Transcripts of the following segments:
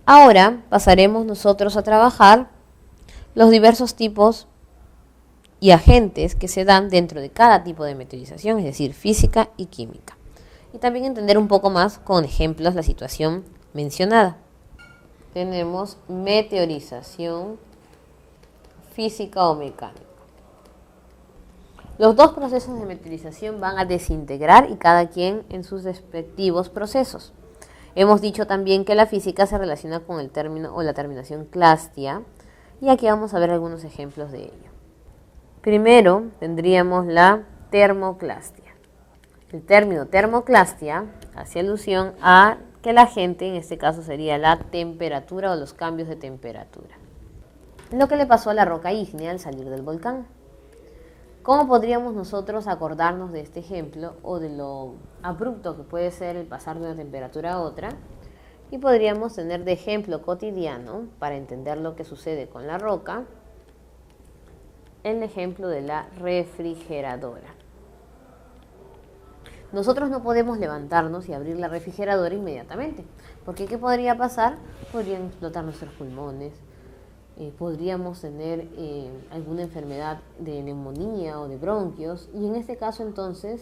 Ahora pasaremos nosotros a trabajar los diversos tipos y agentes que se dan dentro de cada tipo de meteorización, es decir, física y química. Y también entender un poco más con ejemplos la situación mencionada. Tenemos meteorización física o mecánica. Los dos procesos de meteorización van a desintegrar y cada quien en sus respectivos procesos. Hemos dicho también que la física se relaciona con el término o la terminación clastia, y aquí vamos a ver algunos ejemplos de ello. Primero tendríamos la termoclastia. El término termoclastia hace alusión a que el agente, en este caso sería la temperatura o los cambios de temperatura. Lo que le pasó a la roca ígnea al salir del volcán. ¿Cómo podríamos nosotros acordarnos de este ejemplo o de lo abrupto que puede ser el pasar de una temperatura a otra? Y podríamos tener de ejemplo cotidiano, para entender lo que sucede con la roca, el ejemplo de la refrigeradora. Nosotros no podemos levantarnos y abrir la refrigeradora inmediatamente, porque ¿qué podría pasar? Podrían explotar nuestros pulmones, podríamos tener alguna enfermedad de neumonía o de bronquios, y en este caso entonces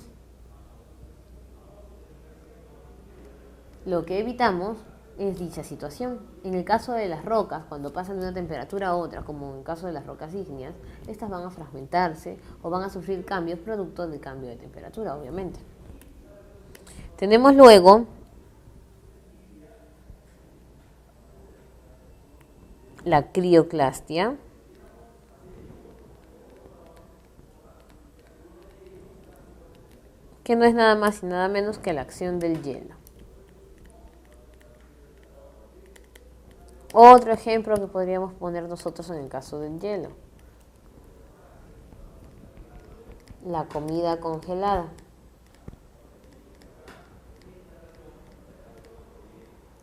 lo que evitamos es dicha situación. En el caso de las rocas, cuando pasan de una temperatura a otra, como en el caso de las rocas ígneas, estas van a fragmentarse o van a sufrir cambios producto del cambio de temperatura, obviamente. Tenemos luego la crioclastia, que no es nada más y nada menos que la acción del hielo. Otro ejemplo que podríamos poner nosotros en el caso del hielo: la comida congelada.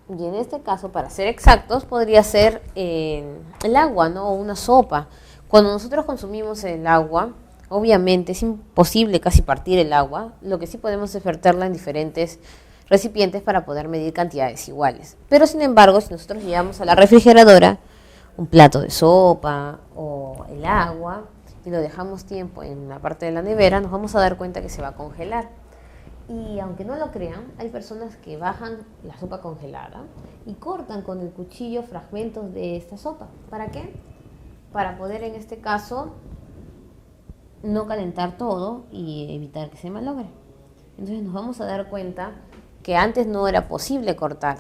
Y en este caso, para ser exactos, podría ser el agua, ¿no? O una sopa. Cuando nosotros consumimos el agua, obviamente es imposible casi partir el agua. Lo que sí podemos es verterla en diferentes recipientes para poder medir cantidades iguales. Pero sin embargo, si nosotros llevamos a la refrigeradora un plato de sopa o el agua y lo dejamos tiempo en la parte de la nevera, nos vamos a dar cuenta que se va a congelar. Y aunque no lo crean, hay personas que bajan la sopa congelada y cortan con el cuchillo fragmentos de esta sopa. ¿Para qué? Para poder, en este caso, no calentar todo y evitar que se malogre. Entonces nos vamos a dar cuenta que antes no era posible cortar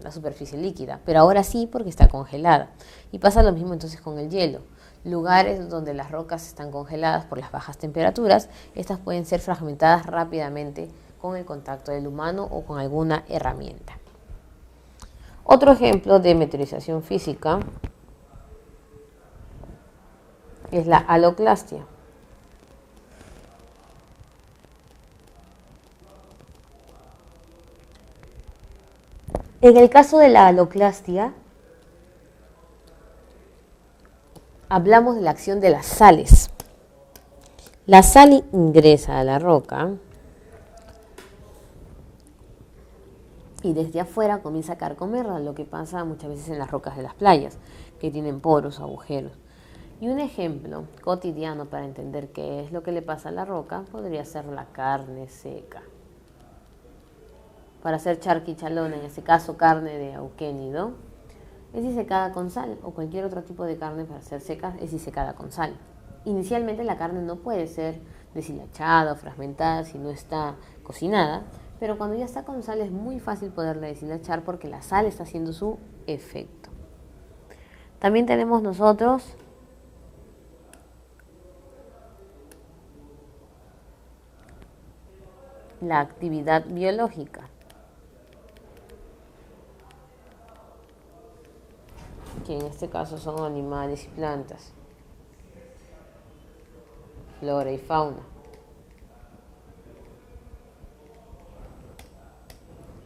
la superficie líquida, pero ahora sí, porque está congelada. Y pasa lo mismo entonces con el hielo. Lugares donde las rocas están congeladas por las bajas temperaturas, estas pueden ser fragmentadas rápidamente con el contacto del humano o con alguna herramienta. Otro ejemplo de meteorización física es la haloclastia. En el caso de la haloclastia, hablamos de la acción de las sales. La sal ingresa a la roca y desde afuera comienza a carcomerla, lo que pasa muchas veces en las rocas de las playas, que tienen poros, agujeros. Y un ejemplo cotidiano para entender qué es lo que le pasa a la roca podría ser la carne seca. Para hacer charquichalona, en este caso carne de auquénido, es disecada con sal, o cualquier otro tipo de carne para ser seca es disecada con sal. Inicialmente la carne no puede ser deshilachada o fragmentada si no está cocinada, pero cuando ya está con sal es muy fácil poderla deshilachar porque la sal está haciendo su efecto. También tenemos nosotros la actividad biológica, que en este caso son animales y plantas, flora y fauna.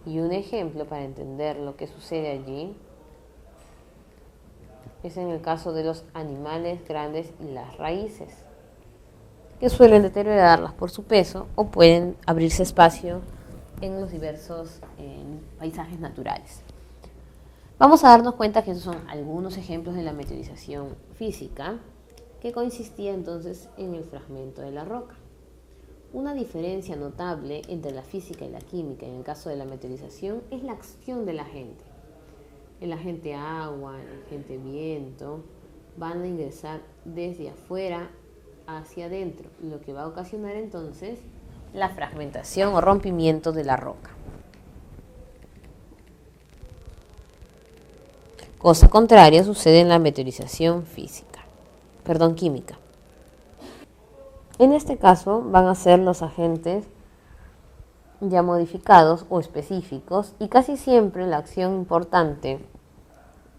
Y un ejemplo para entender lo que sucede allí es en el caso de los animales grandes y las raíces, que suelen deteriorarlas por su peso o pueden abrirse espacio en los diversos paisajes naturales. Vamos a darnos cuenta que esos son algunos ejemplos de la meteorización física, que consistía entonces en el fragmento de la roca. Una diferencia notable entre la física y la química en el caso de la meteorización es la acción del agente. El agente agua, el agente viento, van a ingresar desde afuera hacia adentro, lo que va a ocasionar entonces la fragmentación o rompimiento de la roca. Cosa contraria sucede en la meteorización química. En este caso van a ser los agentes ya modificados o específicos y casi siempre la acción importante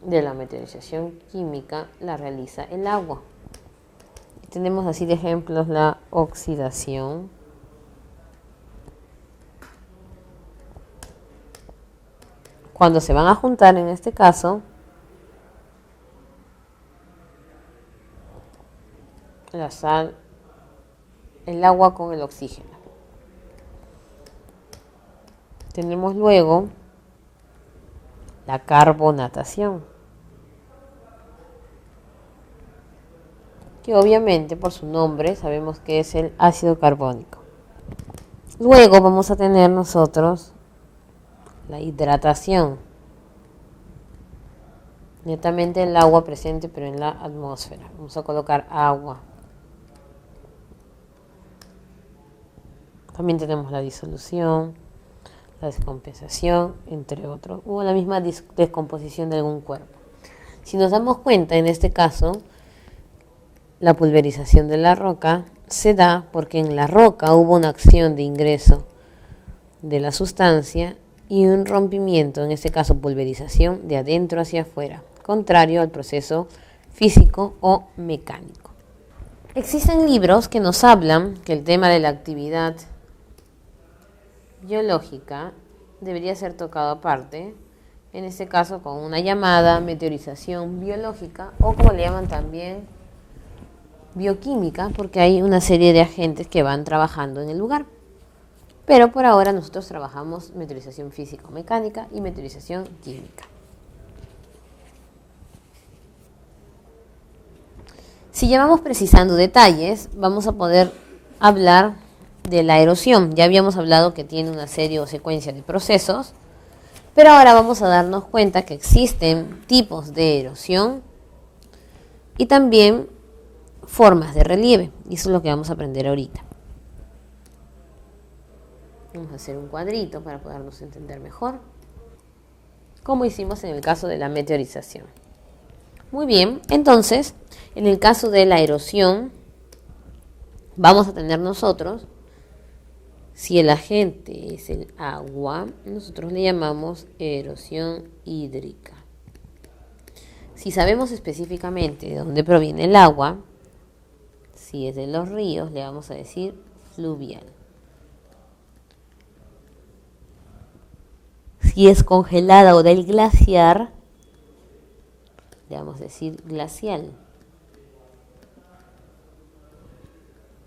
de la meteorización química la realiza el agua. Tenemos así de ejemplos la oxidación, cuando se van a juntar en este caso la sal, el agua con el oxígeno. Tenemos luego la carbonatación, que obviamente por su nombre sabemos que es el ácido carbónico. Luego vamos a tener nosotros la hidratación, netamente el agua presente pero en la atmósfera. Vamos a colocar agua. También tenemos la disolución, la descompensación, entre otros, o la misma descomposición de algún cuerpo. Si nos damos cuenta, en este caso, la pulverización de la roca se da porque en la roca hubo una acción de ingreso de la sustancia y un rompimiento, en este caso pulverización, de adentro hacia afuera, contrario al proceso físico o mecánico. Existen libros que nos hablan que el tema de la actividad biológica debería ser tocado aparte, en este caso con una llamada meteorización biológica o como le llaman también bioquímica, porque hay una serie de agentes que van trabajando en el lugar. Pero por ahora nosotros trabajamos meteorización físico-mecánica y meteorización química. Si ya vamos precisando detalles, vamos a poder hablar de la erosión. Ya habíamos hablado que tiene una serie o secuencia de procesos, pero ahora vamos a darnos cuenta que existen tipos de erosión y también formas de relieve, y eso es lo que vamos a aprender ahorita. Vamos a hacer un cuadrito para podernos entender mejor, como hicimos en el caso de la meteorización. Muy bien, entonces, en el caso de la erosión, vamos a tener nosotros, si el agente es el agua, nosotros le llamamos erosión hídrica. Si sabemos específicamente de dónde proviene el agua, si es de los ríos, le vamos a decir fluvial. Si es congelada o del glaciar, le vamos a decir glacial.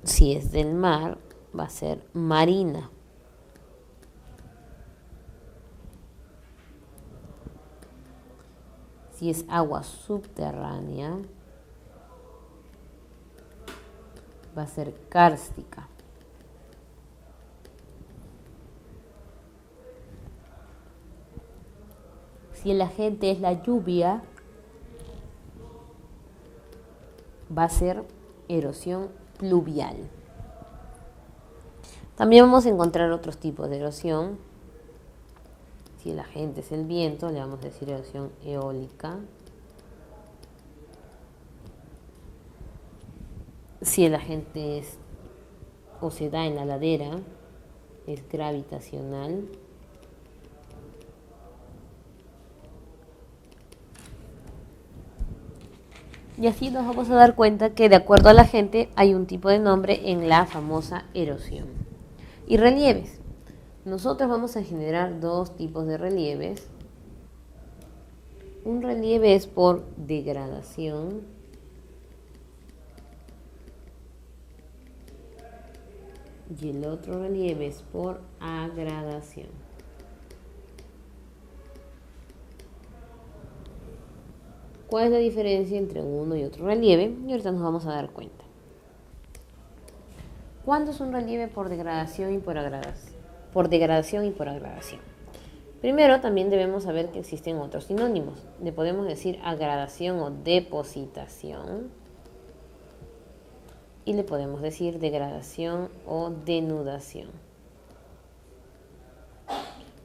Si es del mar, va a ser marina. Si es agua subterránea, va a ser kárstica. Si el agente es la lluvia, va a ser erosión pluvial. También vamos a encontrar otros tipos de erosión. Si el agente es el viento, le vamos a decir erosión eólica. Si el agente es o se da en la ladera, es gravitacional. Y así nos vamos a dar cuenta que de acuerdo a la gente hay un tipo de nombre en la famosa erosión. Y relieves. Nosotros vamos a generar dos tipos de relieves. Un relieve es por degradación y el otro relieve es por agradación. ¿Cuál es la diferencia entre uno y otro relieve? Y ahorita nos vamos a dar cuenta. ¿Cuándo es un relieve por degradación y por agradación? Por degradación y por agradación. Primero, también debemos saber que existen otros sinónimos. Le podemos decir agradación o depositación. Y le podemos decir degradación o denudación.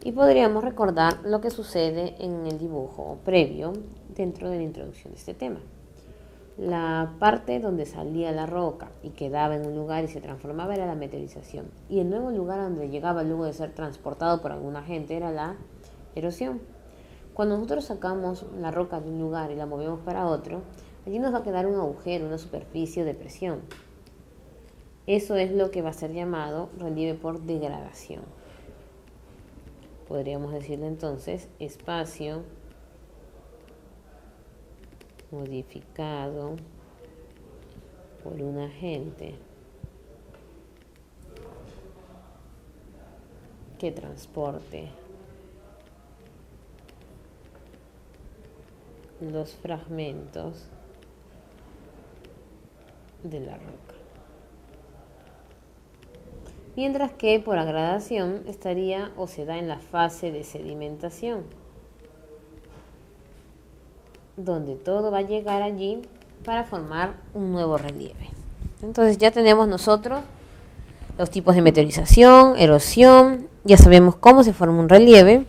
Y podríamos recordar lo que sucede en el dibujo previo dentro de la introducción de este tema. La parte donde salía la roca y quedaba en un lugar y se transformaba era la meteorización. Y el nuevo lugar donde llegaba luego de ser transportado por algún agente era la erosión. Cuando nosotros sacamos la roca de un lugar y la movemos para otro, allí nos va a quedar un agujero, una superficie de presión. Eso es lo que va a ser llamado relieve por degradación. Podríamos decirle entonces espacio modificado por un agente que transporte los fragmentos de la roca. Mientras que por agradación estaría o se da en la fase de sedimentación, donde todo va a llegar allí para formar un nuevo relieve. Entonces ya tenemos nosotros los tipos de meteorización, erosión, ya sabemos cómo se forma un relieve.